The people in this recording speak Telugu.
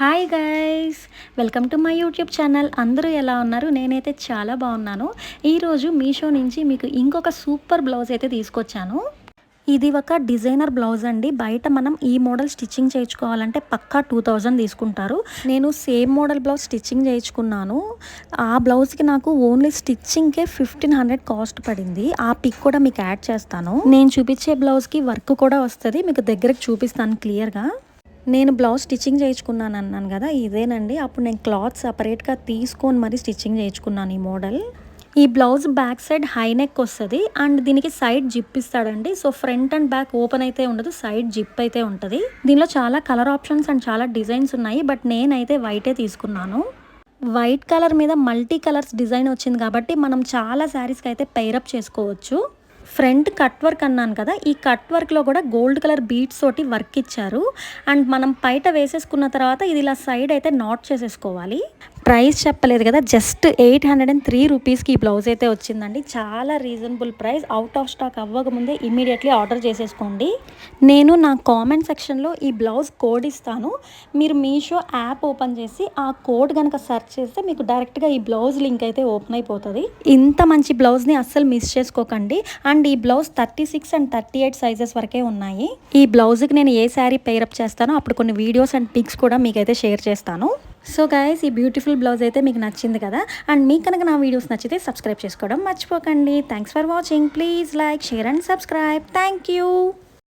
Hi guys, welcome to my YouTube channel. అందరూ ఎలా ఉన్నారు? నేనైతే చాలా బాగున్నాను. ఈరోజు మీషో నుంచి మీకు ఇంకొక సూపర్ బ్లౌజ్ అయితే తీసుకొచ్చాను. ఇది ఒక డిజైనర్ బ్లౌజ్ అండి. బయట మనం ఈ మోడల్ స్టిచ్చింగ్ చేయించుకోవాలంటే పక్కా 2000 తీసుకుంటారు. నేను సేమ్ మోడల్ బ్లౌజ్ స్టిచ్చింగ్ చేయించుకున్నాను. ఆ బ్లౌజ్కి నాకు ఓన్లీ స్టిచ్చింగ్కే 1500 కాస్ట్ పడింది. ఆ పిక్ కూడా మీకు యాడ్ చేస్తాను. నేను చూపించే బ్లౌజ్కి వర్క్ కూడా వస్తుంది, మీకు దగ్గరకు చూపిస్తాను క్లియర్గా. నేను బ్లౌజ్ స్టిచ్చింగ్ చేయించుకున్నాను అన్నాను కదా, ఇదేనండి. అప్పుడు నేను క్లాత్ సపరేట్గా తీసుకొని మరి స్టిచ్చింగ్ చేయించుకున్నాను ఈ మోడల్. ఈ blouse back side high neck వస్తుంది అండ్ దీనికి సైడ్ జిప్ ఇస్తాడండి. So front and back open అయితే ఉండదు, సైడ్ జిప్ అయితే ఉంటుంది. దీనిలో చాలా కలర్ ఆప్షన్స్ అండ్ చాలా డిజైన్స్ ఉన్నాయి, బట్ నేనైతే వైటే తీసుకున్నాను. వైట్ కలర్ మీద మల్టీ కలర్స్ డిజైన్ వచ్చింది కాబట్టి మనం చాలా శారీస్కి అయితే పెయిరప్ చేసుకోవచ్చు. ఫ్రంట్ కట్ వర్క్ అన్నాను కదా, ఈ కట్ వర్క్లో కూడా గోల్డ్ కలర్ బీడ్స్ తోటి వర్క్ ఇచ్చారు. అండ్ మనం పైట వేసేసుకున్న తర్వాత ఇది ఇలా సైడ్ అయితే నాట్ చేసేసుకోవాలి. ప్రైస్ చెప్పలేదు కదా, జస్ట్ 803 రూపీస్కి ఈ బ్లౌజ్ అయితే వచ్చిందండి. చాలా reasonable price. Out of stock అవ్వకముందే ఇమీడియట్లీ ఆర్డర్ చేసేసుకోండి. నేను నా కామెంట్ సెక్షన్లో ఈ బ్లౌజ్ కోడ్ ఇస్తాను. మీరు మీషో యాప్ ఓపెన్ చేసి ఆ కోడ్ కనుక సెర్చ్ చేస్తే మీకు డైరెక్ట్గా ఈ బ్లౌజ్ లింక్ అయితే ఓపెన్ అయిపోతుంది. ఇంత మంచి బ్లౌజ్ని అస్సలు మిస్ చేసుకోకండి. అండ్ ఈ బ్లౌజ్ 36 అండ్ 38 సైజెస్ వరకే ఉన్నాయి. ఈ బ్లౌజ్కి నేను ఏ శారీ పేరప్ చేస్తానో అప్పుడు కొన్ని వీడియోస్ అండ్ పిక్స్ కూడా మీకైతే షేర్ చేస్తాను. సో గైస్, ఈ బ్యూటిఫుల్ బ్లౌజ్ అయితే మీకు నచ్చింది కదా. అండ్ మీకు కనుక నా వీడియోస్ నచ్చితే సబ్స్క్రైబ్ చేసుకోవడం మర్చిపోకండి. Thanks for watching. Please like, share and subscribe. Thank you.